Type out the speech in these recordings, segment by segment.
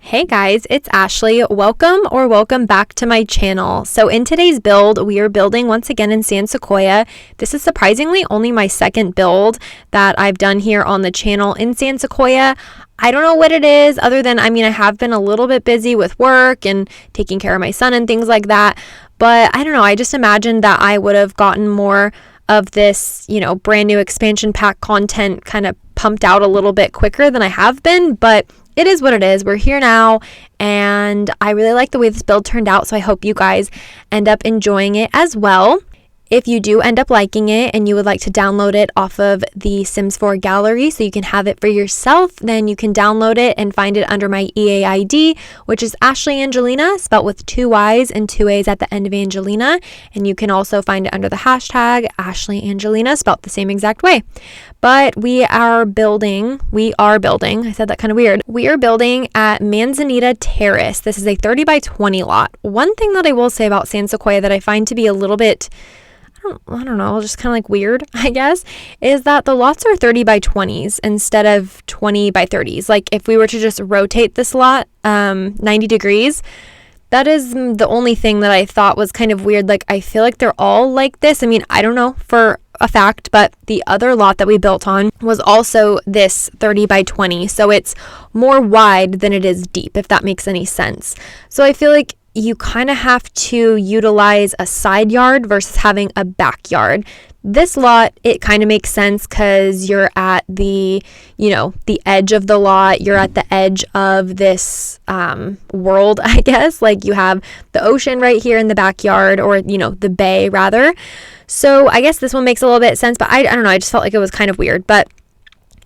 Hey guys, it's Ashley. Welcome back to my channel. So in today's build, we are building once again in San Sequoia. This is surprisingly only my second build that I've done here on the channel in San Sequoia. I don't know what it is other than, I have been a little bit busy with work and taking care of my son and things like that. But I don't know, I just imagined that I would have gotten more of this, brand new expansion pack content kind of pumped out a little bit quicker than I have been, but it is what it is. We're here now, and I really like the way this build turned out, so I hope you guys end up enjoying it as well. If you do end up liking it and you would like to download it off of the Sims 4 gallery so you can have it for yourself, then you can download it and find it under my EAID, which is ashleyyangelinaa, spelled with 2 Y's and 2 A's at the end of Angelina. And you can also find it under the hashtag ashleyyangelinaa, spelled the same exact way. But we are building, I said that kind of weird. We are building at Manzanita Terrace. This is a 30 by 20 lot. One thing that I will say about San Sequoia that I find to be a little bit, I don't know, just kind of like weird, I guess, is that the lots are 30 by 20s instead of 20 by 30s. Like if we were to just rotate this lot 90 degrees, that is the only thing that I thought was kind of weird. Like I feel like they're all like this. I don't know for a fact, but the other lot that we built on was also this 30 by 20. So it's more wide than it is deep, if that makes any sense. So I feel like you kind of have to utilize a side yard versus having a backyard. This lot, it kind of makes sense because you're at the edge of the lot. You're at the edge of this world, I guess. Like you have the ocean right here in the backyard, or, the bay rather. So I guess this one makes a little bit of sense, but I don't know. I just felt like it was kind of weird. But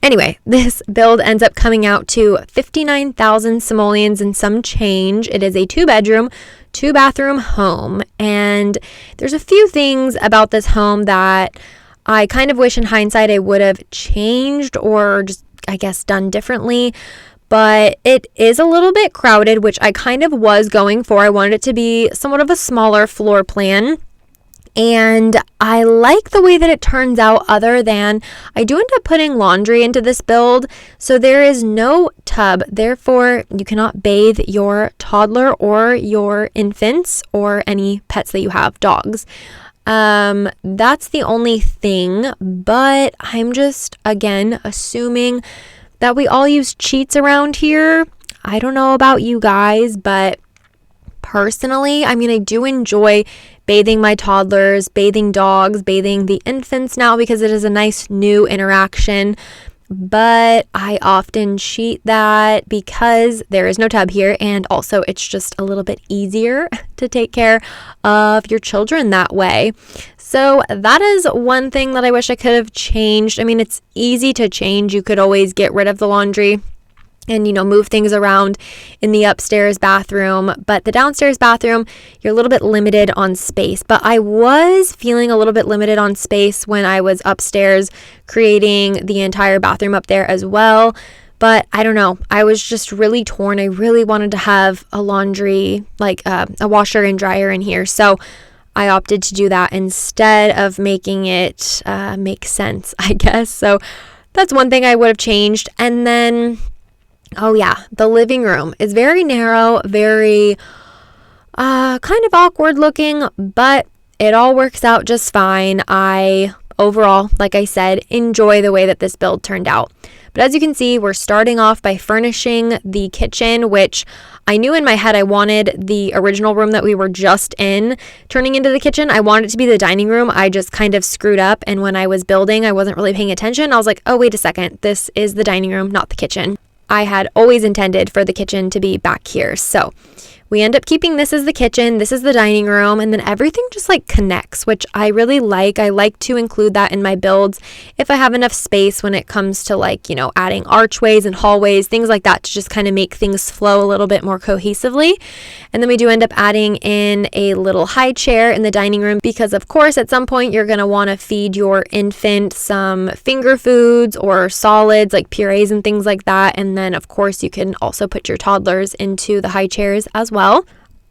anyway, this build ends up coming out to 59,000 simoleons and some change. It is a 2-bedroom, 2-bathroom home. And there's a few things about this home that I kind of wish in hindsight I would have changed or just, I guess, done differently. But it is a little bit crowded, which I kind of was going for. I wanted it to be somewhat of a smaller floor plan. And I like the way that it turns out, other than I do end up putting laundry into this build. So there is no tub. Therefore, you cannot bathe your toddler or your infants or any pets that you have, dogs. That's the only thing. But I'm just, again, assuming that we all use cheats around here. I don't know about you guys, but personally, I do enjoy bathing my toddlers, bathing dogs, bathing the infants now because it is a nice new interaction. But I often cheat that because there is no tub here, and also it's just a little bit easier to take care of your children that way. So that is one thing that I wish I could have changed. It's easy to change. You could always get rid of the laundry and, move things around in the upstairs bathroom. But the downstairs bathroom, you're a little bit limited on space. But I was feeling a little bit limited on space when I was upstairs creating the entire bathroom up there as well. But I don't know. I was just really torn. I really wanted to have a laundry, like a washer and dryer in here. So I opted to do that instead of making it make sense, I guess. So that's one thing I would have changed. And then, oh yeah, the living room is very narrow, very kind of awkward looking, but it all works out just fine. I overall, like I said, enjoy the way that this build turned out. But as you can see, we're starting off by furnishing the kitchen, which I knew in my head I wanted the original room that we were just in turning into the kitchen. I wanted it to be the dining room. I just kind of screwed up, and when I was building, I wasn't really paying attention. I was like, oh, wait a second, this is the dining room, not the kitchen. I had always intended for the kitchen to be back here. So we end up keeping this as the kitchen, this is the dining room, and then everything just like connects, which I really like. I like to include that in my builds if I have enough space when it comes to adding archways and hallways, things like that, to just kind of make things flow a little bit more cohesively. And then we do end up adding in a little high chair in the dining room because, of course, at some point you're going to want to feed your infant some finger foods or solids like purees and things like that. And then, of course, you can also put your toddlers into the high chairs as well.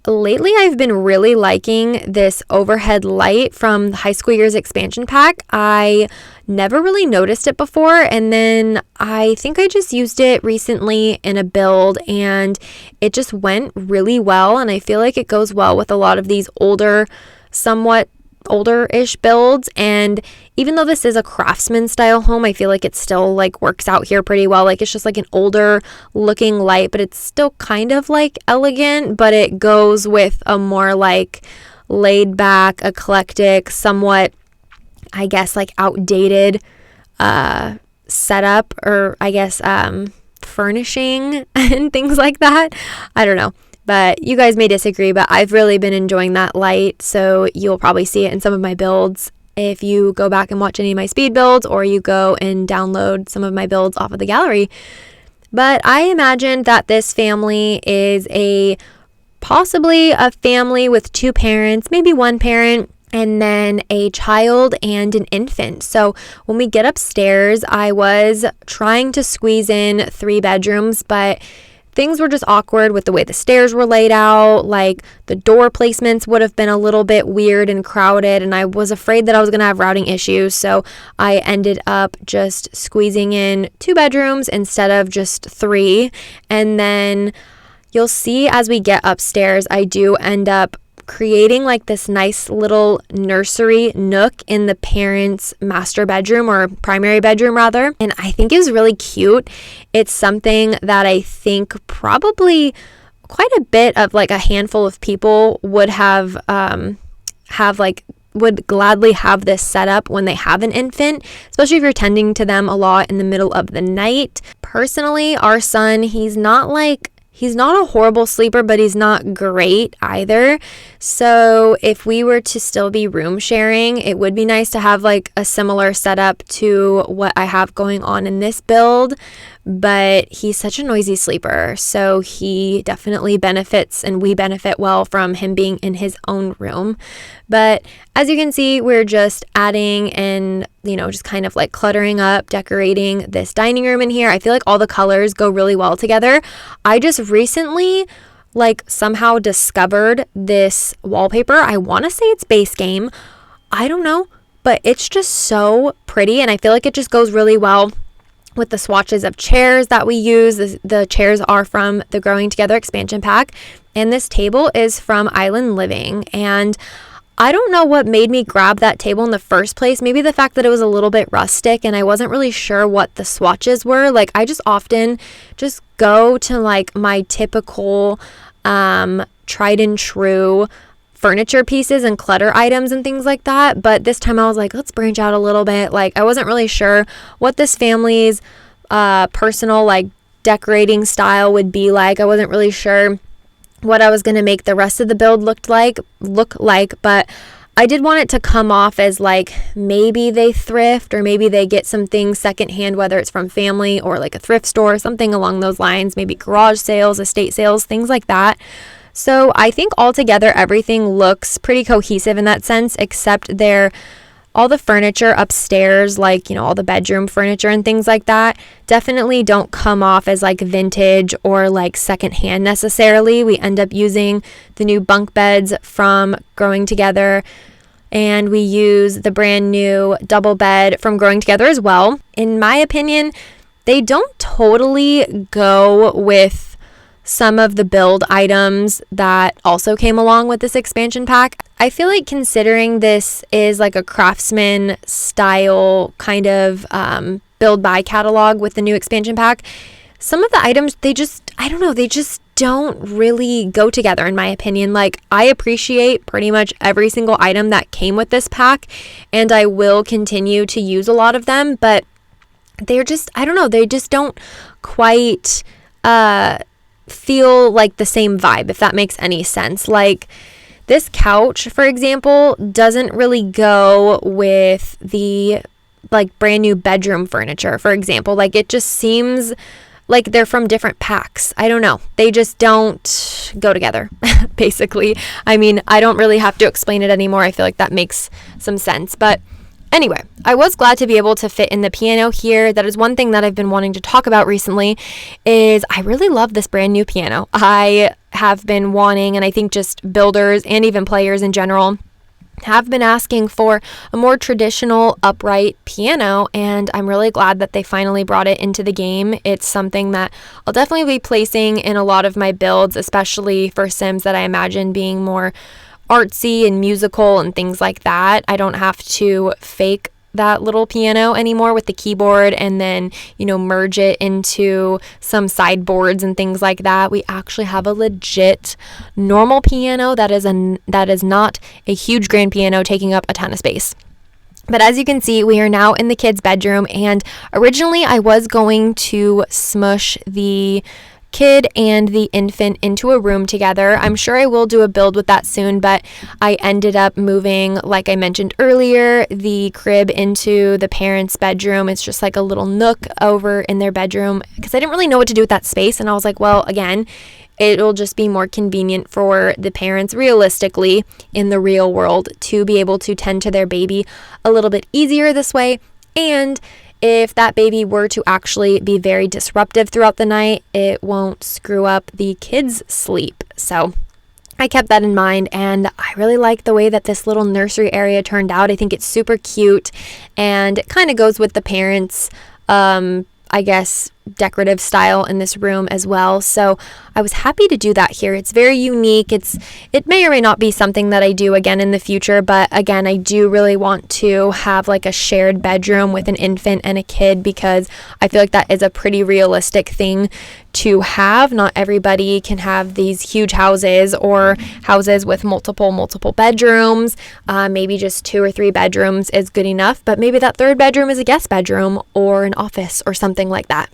lately I've been really liking this overhead light from the High School Years expansion pack. I never really noticed it before, and then I think I just used it recently in a build and it just went really well, and I feel like it goes well with a lot of these somewhat older-ish builds. And even though this is a craftsman style home, I feel like it still like works out here pretty well. Like it's just like an older looking light, but it's still kind of like elegant, but it goes with a more like laid back, eclectic, somewhat, I guess, like outdated setup, or I guess furnishing and things like that. I don't know. But you guys may disagree, but I've really been enjoying that light. So you'll probably see it in some of my builds if you go back and watch any of my speed builds, or you go and download some of my builds off of the gallery. But I imagine that this family is possibly a family with 2 parents, maybe 1 parent, and then a child and an infant. So when we get upstairs, I was trying to squeeze in 3 bedrooms, but things were just awkward with the way the stairs were laid out. Like the door placements would have been a little bit weird and crowded, and I was afraid that I was going to have routing issues. So I ended up just squeezing in 2 bedrooms instead of just 3. And then you'll see as we get upstairs, I do end up creating like this nice little nursery nook in the parents' master bedroom, or primary bedroom rather. And I think it was really cute. It's something that I think probably quite a bit of like a handful of people would would gladly have this set up when they have an infant, especially if you're tending to them a lot in the middle of the night. Personally, our son, he's not a horrible sleeper, but he's not great either. So if we were to still be room sharing, it would be nice to have like a similar setup to what I have going on in this build. But he's such a noisy sleeper, so he definitely benefits, and we benefit well from him being in his own room. But as you can see, we're just adding and, just kind of like cluttering up, decorating this dining room in here. I feel like all the colors go really well together. I just recently somehow discovered this wallpaper. I want to say it's Base Game. I don't know, but it's just so pretty, and I feel like it just goes really well with the swatches of chairs that we use. The chairs are from the Growing Together expansion pack, and this table is from Island Living. And I don't know what made me grab that table in the first place. Maybe the fact that it was a little bit rustic and I wasn't really sure what the swatches were. Like I just often just go to like my typical tried and true furniture pieces and clutter items and things like that. But this time I was like, let's branch out a little bit. Like I wasn't really sure what this family's personal like decorating style would be like. I wasn't really sure what I was going to make the rest of the build look like, but I did want it to come off as like maybe they thrift, or maybe they get some things secondhand, whether it's from family or like a thrift store, something along those lines, maybe garage sales, estate sales, things like that. So I think altogether everything looks pretty cohesive in that sense, except all the furniture upstairs, like, all the bedroom furniture and things like that, definitely don't come off as like vintage or like secondhand necessarily. We end up using the new bunk beds from Growing Together, and we use the brand new double bed from Growing Together as well. In my opinion, they don't totally go with some of the build items that also came along with this expansion pack. I feel like considering this is like a craftsman style kind of build buy catalog with the new expansion pack, some of the items, they just don't really go together in my opinion. Like I appreciate pretty much every single item that came with this pack, and I will continue to use a lot of them, but they're just, they just don't quite feel like the same vibe, if that makes any sense. Like this couch, for example, doesn't really go with the like brand new bedroom furniture, for example. Like it just seems like they're from different packs. I don't know. They just don't go together, basically. I mean, I don't really have to explain it anymore. I feel like that makes some sense. But Anyway, I was glad to be able to fit in the piano here. That is one thing that I've been wanting to talk about recently, is I really love this brand new piano. I have been wanting, and I think just builders and even players in general have been asking for a more traditional upright piano, and I'm really glad that they finally brought it into the game. It's something that I'll definitely be placing in a lot of my builds, especially for Sims that I imagine being more artsy and musical and things like that. I don't have to fake that little piano anymore with the keyboard and then, merge it into some sideboards and things like that. We actually have a legit normal piano that is not a huge grand piano taking up a ton of space. But as you can see, we are now in the kids' bedroom, and originally I was going to smush the kid and the infant into a room together. I'm sure I will do a build with that soon, but I ended up moving, like I mentioned earlier, the crib into the parents' bedroom. It's just like a little nook over in their bedroom because I didn't really know what to do with that space, and I was like, well, again, it'll just be more convenient for the parents realistically in the real world to be able to tend to their baby a little bit easier this way. And if that baby were to actually be very disruptive throughout the night, it won't screw up the kids' sleep. So I kept that in mind, and I really like the way that this little nursery area turned out. I think it's super cute, and it kind of goes with the parents' decorative style in this room as well. So I was happy to do that here. It's very unique. It may or may not be something that I do again in the future, but again, I do really want to have like a shared bedroom with an infant and a kid because I feel like that is a pretty realistic thing to have. Not everybody can have these huge houses or houses with multiple bedrooms. Maybe just 2 or 3 bedrooms is good enough, but maybe that third bedroom is a guest bedroom or an office or something like that.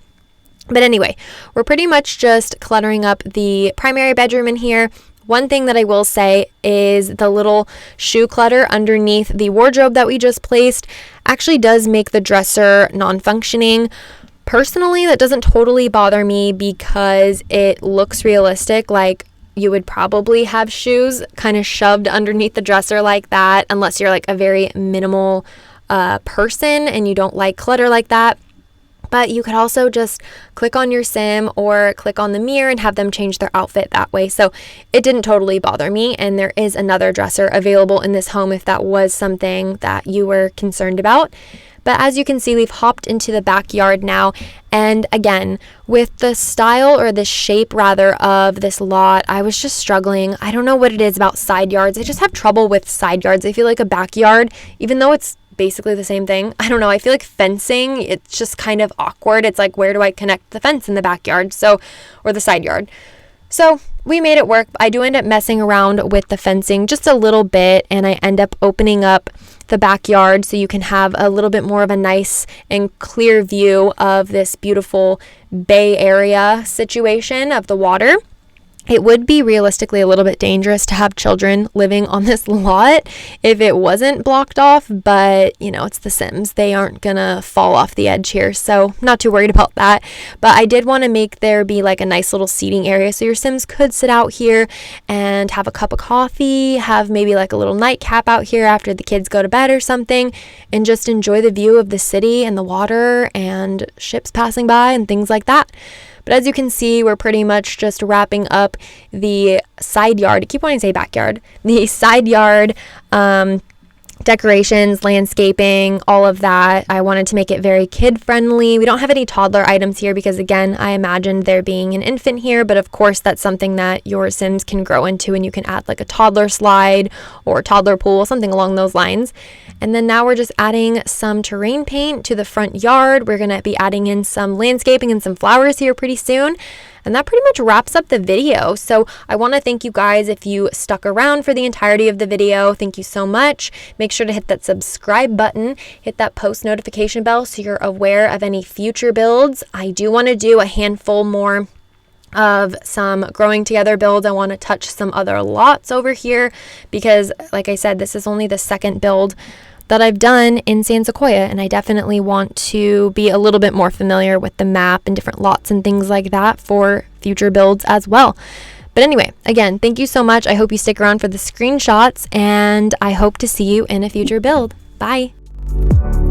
But anyway, we're pretty much just cluttering up the primary bedroom in here. One thing that I will say is the little shoe clutter underneath the wardrobe that we just placed actually does make the dresser non-functioning. Personally, that doesn't totally bother me because it looks realistic. Like you would probably have shoes kind of shoved underneath the dresser like that, unless you're like a very minimal person and you don't like clutter like that. But you could also just click on your sim or click on the mirror and have them change their outfit that way. So it didn't totally bother me. And there is another dresser available in this home if that was something that you were concerned about. But as you can see, we've hopped into the backyard now. And again, with the style or the shape rather of this lot, I was just struggling. I don't know what it is about side yards. I just have trouble with side yards. I feel like a backyard, even though it's basically the same thing. I don't know. I feel like fencing, it's just kind of awkward. It's like, where do I connect the fence in the backyard? Or the side yard. So we made it work. I do end up messing around with the fencing just a little bit, and I end up opening up the backyard so you can have a little bit more of a nice and clear view of this beautiful bay area situation of the water. It would be realistically a little bit dangerous to have children living on this lot if it wasn't blocked off, but it's The Sims. They aren't gonna fall off the edge here, so not too worried about that. But I did want to make there be like a nice little seating area so your Sims could sit out here and have a cup of coffee, have maybe like a little nightcap out here after the kids go to bed or something, and just enjoy the view of the city and the water and ships passing by and things like that. But as you can see, we're pretty much just wrapping up the side yard. I keep wanting to say backyard. The side yard decorations, landscaping, all of that. I wanted to make it very kid-friendly. We don't have any toddler items here because, again, I imagined there being an infant here. But, of course, that's something that your Sims can grow into, and you can add like a toddler slide or toddler pool, something along those lines. And then now we're just adding some terrain paint to the front yard. We're going to be adding in some landscaping and some flowers here pretty soon. And that pretty much wraps up the video. So I want to thank you guys if you stuck around for the entirety of the video. Thank you so much. Make sure to hit that subscribe button, hit that post notification bell so you're aware of any future builds. I do want to do a handful more of some growing together builds. I want to touch some other lots over here because, like I said, this is only the second build that I've done in Sequoia, and I definitely want to be a little bit more familiar with the map and different lots and things like that for future builds as well. But anyway, again, thank you so much. I hope you stick around for the screenshots, and I hope to see you in a future build. Bye. you.